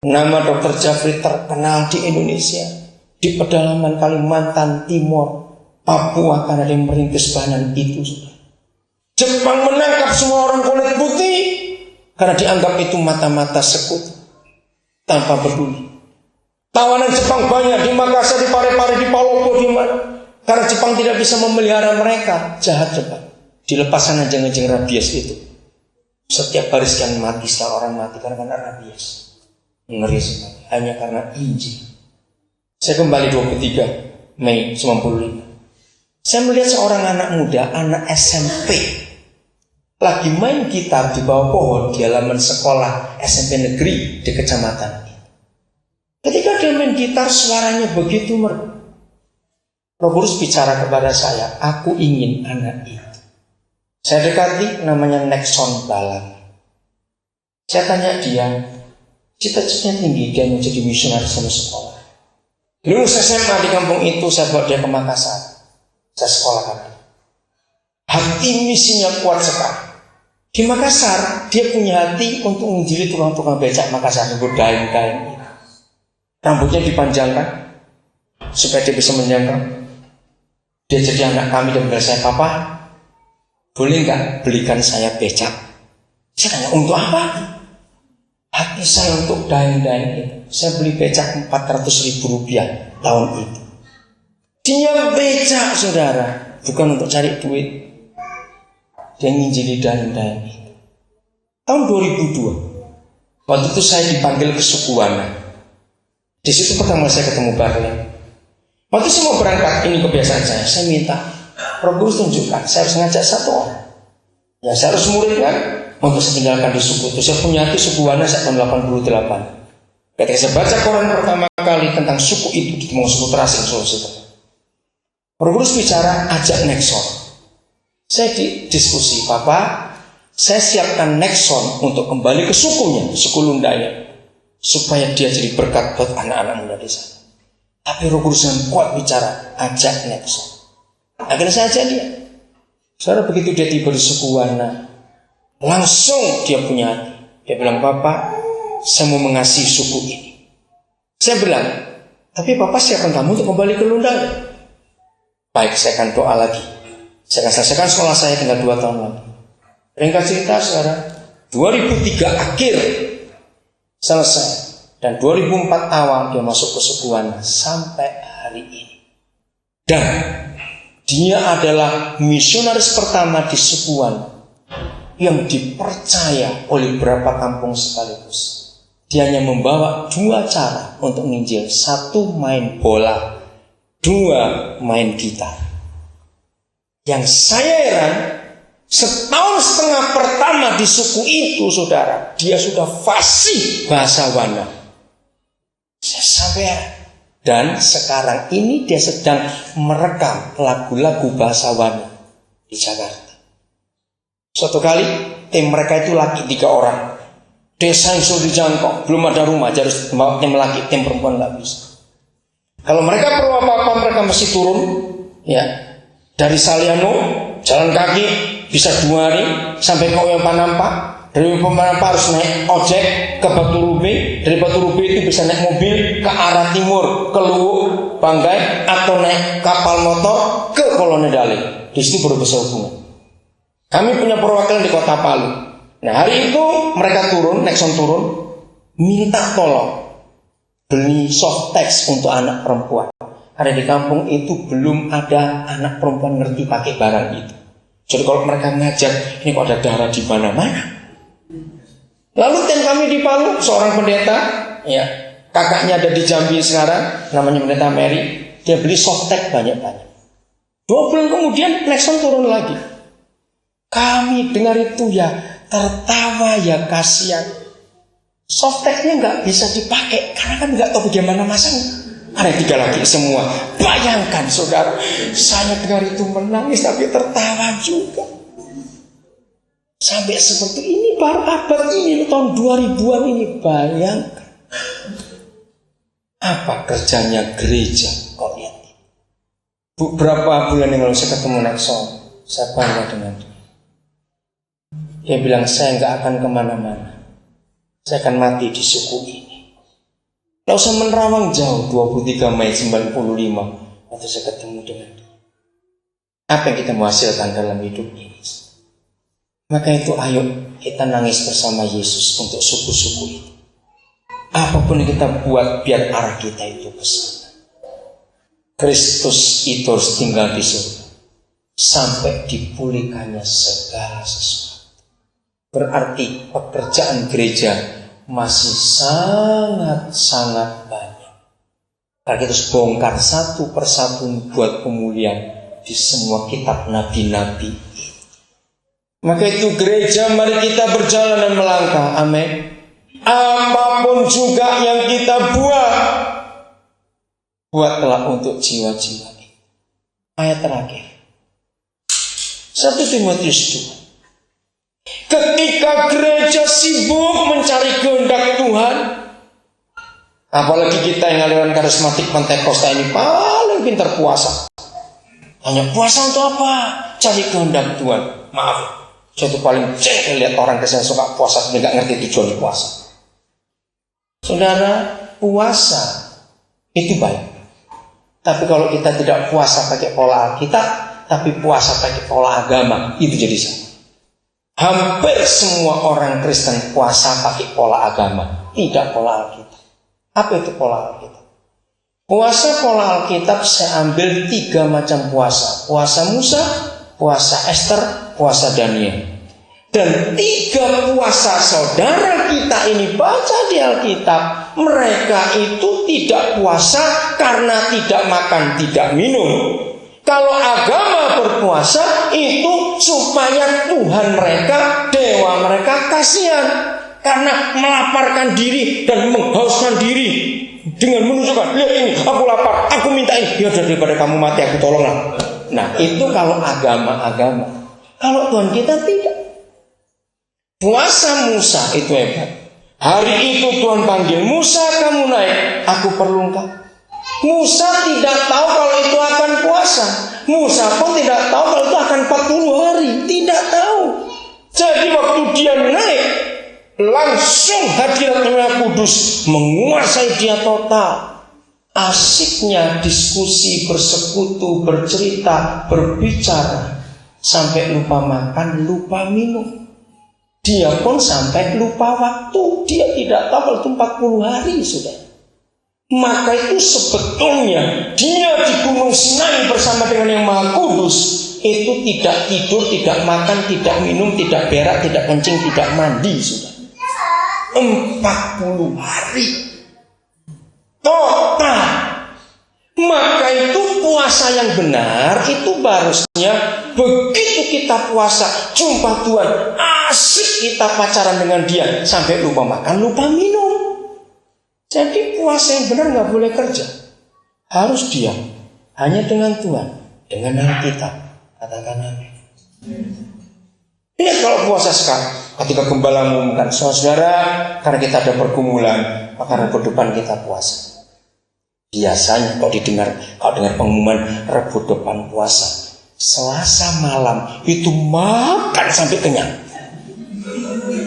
Nama Dr. Jafri terkenal di Indonesia, di pedalaman Kalimantan Timur, Papua, karena dia merintis bahan itu. Jepang menangkap semua orang kulit putih karena dianggap itu mata-mata sekutu, tanpa peduli. Tawanan Jepang banyak di Makassar, di Parepare, di Palopo, di mana? Karena Jepang tidak bisa memelihara mereka. Jahat Jepang. Dilepasan anjing-anjing rabies itu. Setiap hari sekian mati, setelah orang mati karena rabies. Ngeri sekali. Hanya karena Injil. Saya kembali 23 Mei 95. Saya melihat seorang anak muda, anak SMP, lagi main gitar di bawah pohon di halaman sekolah SMP negeri di kecamatan. Ketika dia main gitar, suaranya begitu merdu. Roh Kudus bicara kepada saya, aku ingin anak itu. Saya dekati, namanya Nexon Balang. Saya tanya dia, cita-citanya tinggi, dia mau jadi misionaris sama sekolah. Lulus SMA di kampung itu, saya bawa dia ke Makassar. Saya sekolahkan. Hati misinya kuat sekali. Di Makassar, dia punya hati untuk menjadi tukang-tukang becak Makassar, daeng-daeng. Rambutnya dipanjangkan supaya dia bisa menjangkau. Dia jadi anak kami dan bilang saya, Papa, boleh nggak belikan saya becak? Saya tanya, untuk apa? Hati saya untuk daeng-daeng itu. Saya beli becak 400.000 rupiah tahun itu. Dia becak, saudara, bukan untuk cari duit. Dia nginjili daeng-daeng itu. Tahun 2002, waktu itu saya dipanggil ke Sukuwana. Di situ pertama saya ketemu Barley. Waktu saya mau berangkat, ini kebiasaan saya minta Roh Kudus tunjukkan, saya harus ngajak satu orang. Ya saya harus murid kan, untuk saya tinggalkan di suku itu. Saya punya hati Sukuwana sejak tahun 88. Ketika saya baca koran pertama kali tentang suku itu, di suku terasing Sulawesi Tengah. Roh Kudus bicara, ajak Nexon. Saya diskusi, Papa, saya siapkan Nexon untuk kembali ke sukunya, suku Lundanya, supaya dia jadi berkat buat anak-anak muda di sana. Tapi Roh Kudus yang kuat bicara, ajak Nexon. Akhirnya saya ajak dia. Saudara, begitu dia tiba di Sukuwana, langsung dia punya hati. Dia bilang, Papa, saya mau mengasihi suku ini. Saya bilang, tapi Papa siapkan kamu untuk kembali ke Lundanya. Baik, saya akan doa lagi. Saya akan selesaikan sekolah saya tinggal 2 tahun lagi. Ringkas cerita, saudara, 2003 akhir selesai, dan 2004 awal dia masuk ke Sukuwana sampai hari ini. Dan dia adalah misionaris pertama di Sukuwana yang dipercaya oleh beberapa kampung sekaligus. Dia hanya membawa 2 cara untuk menginjil. 1 main bola, 2 main gitar. Yang saya heran, setahun setengah pertama di suku itu, saudara, dia sudah fasih bahasa Wana. Saya sampai heran. Dan sekarang ini dia sedang merekam lagu-lagu bahasa Wana di Jakarta. Suatu kali tim mereka itu laki 3 orang. Desa yang sudah dijangkau, belum ada rumah, jadi harus membawa tim laki, tim perempuan nggak bisa. Kalau mereka perlu apa-apa, mereka mesti turun, ya, dari Saliano, jalan kaki, bisa 2 hari sampai ke Oyo Panampa. Dari Panampa harus naik ojek ke Batu Rubi. Dari Batu Rubi itu bisa naik mobil ke arah timur, ke Luwu, Banggai, atau naik kapal motor ke Kolonedale. Di situ baru bisa hubungan. Kami punya perwakilan di Kota Palu. Nah, hari itu mereka turun, Nexon turun, minta tolong beli soft text untuk anak perempuan. Karena di kampung itu belum ada anak perempuan ngerti pakai barang itu. Jadi kalau mereka ngajak, ini kok ada darah di mana-mana. Lalu tim kami di Palu, seorang pendeta, ya, kakaknya ada di Jambi sekarang, namanya pendeta Mary, dia beli soft text banyak-banyak. 2 bulan kemudian Nexon turun lagi. Kami dengar itu ya tertawa, ya kasihan. Soft text-nya nggak bisa dipakai karena kan nggak tahu bagaimana masangnya. Ada 3 lagi semua. Bayangkan, saudara, saya dengar itu menangis tapi tertawa juga. Sampai seperti ini baru abad ini, tahun 2000-an ini. Bayangkan apa kerjanya gereja kok lihat. Beberapa bulan yang lalu saya ketemu Nexon, saya bangga dengan dia. Dia bilang, saya nggak akan kemana-mana, saya akan mati di suku ini. Tidak usah menerawang jauh. 23 Mei 95 waktu saya ketemu dengan dia. Apa yang kita mau hasilkan dalam hidup ini? Maka itu ayo kita nangis bersama Yesus untuk suku-suku itu. Apapun yang kita buat, biar arah kita itu ke sana. Kristus itu harus tinggal di surga sampai dipulihkannya segala sesuatu. Berarti pekerjaan gereja masih sangat-sangat banyak. Karena kita harus bongkar satu persatu buat pemulihan di semua kitab nabi-nabi. Maka itu gereja, mari kita berjalan dan melangkah. Amin. Apapun juga yang kita buatlah untuk jiwa-jiwa ini. Ayat terakhir 1 Timotius 2. Ketika gereja sibuk mencari kehendak Tuhan, apalagi kita yang aliran karismatik Pentakosta ini paling pintar puasa. Hanya puasa untuk apa? Cari kehendak Tuhan. Maaf, saya itu paling jengkel lihat orang yang suka puasa tapi nggak ngerti tujuan puasa. Saudara, puasa itu baik. Tapi kalau kita tidak puasa pakai pola Alkitab, tapi puasa pakai pola agama, itu jadi salah. Hampir semua orang Kristen puasa pakai pola agama, tidak pola Alkitab. Apa itu pola Alkitab? Puasa pola Alkitab saya ambil 3 macam puasa. Puasa Musa, puasa Esther, puasa Daniel. Dan 3 puasa saudara kita ini baca di Alkitab, mereka itu tidak puasa karena tidak makan, tidak minum. Kalau agama berpuasa itu supaya Tuhan mereka, dewa mereka kasihan. Karena melaparkan diri dan menghauskan diri dengan menunjukkan, lihat ini, aku lapar, aku minta ini. Ya daripada kamu mati, aku tolonglah. Nah itu kalau agama-agama. Kalau Tuhan kita tidak. Puasa Musa itu hebat. Hari itu Tuhan panggil, Musa kamu naik, aku perlu engkau. Musa tidak tahu kalau itu akan puasa. Musa pun tidak tahu kalau itu akan 40 hari. Tidak tahu. Jadi waktu dia naik, langsung hadirat Roh Kudus menguasai dia total. Asiknya diskusi, bersekutu, bercerita, berbicara, sampai lupa makan, lupa minum. Dia pun sampai lupa waktu. Dia tidak tahu kalau itu 40 hari sudah. Maka itu sebetulnya dia di Gunung Sinai bersama dengan Yang Maha Kudus itu tidak tidur, tidak makan, tidak minum, tidak berak, tidak kencing, tidak mandi sudah. 40 hari total. Maka itu puasa yang benar itu harusnya begitu kita puasa, jumpa Tuhan, asik kita pacaran dengan dia sampai lupa makan, lupa minum. Jadi puasa yang benar nggak boleh kerja, harus diam, hanya dengan Tuhan, dengan Alkitab. Katakan amin. Ini kalau puasa sekarang, ketika gembala mengumumkan, saudara, karena kita ada pergumulan, maka Rabu depan kita puasa. Biasanya kalau dengar pengumuman Rabu depan puasa, Selasa malam itu makan sampai kenyang.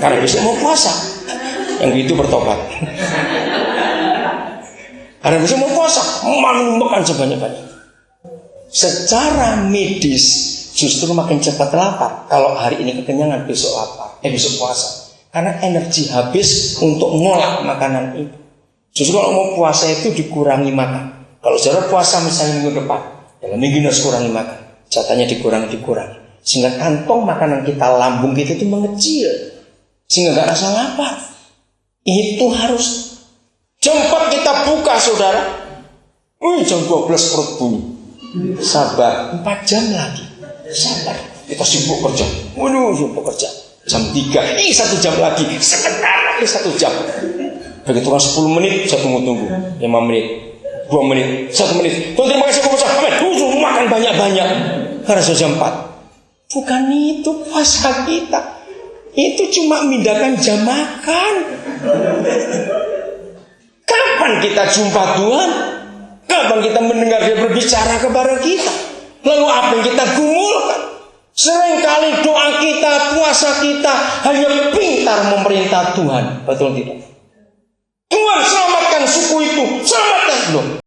Karena besok mau puasa, yang itu bertobat. Karena besok mau puasa, makan sebanyak-banyak. Secara medis justru makin cepat lapar. Kalau hari ini kekenyangan, besok lapar, besok puasa. Karena energi habis untuk ngolah makanan itu. Justru kalau mau puasa itu dikurangi makan. Kalau saudara puasa misalnya minggu depan, dalam minggu ini harus kurangi makan. Jatahnya dikurangi. Sehingga kantong makanan kita, lambung kita itu mengecil. Sehingga gak rasa lapar. Itu harus jam 4 kita buka saudara. Jam 12 perut bunyi. Sabar, 4 jam lagi. Sabar, kita sibuk kerja. Sibuk kerja. Jam 3, 1 jam lagi. Sebentar lagi 1 jam. Begitu kan 10 menit, saya tunggu 5 menit, 2 menit, 1 menit. Tuhan terima kasih puasa. Makan banyak-banyak. Karena sudah jam 4. Bukan itu puasa kita. Itu cuma mindahkan jam makan. Kapan kita jumpa Tuhan? Kapan kita mendengar dia berbicara kepada kita? Lalu apa yang kita gumulkan? Seringkali doa kita, puasa kita hanya pintar memerintah Tuhan. Betul tidak? Tuhan selamatkan suku itu, loh.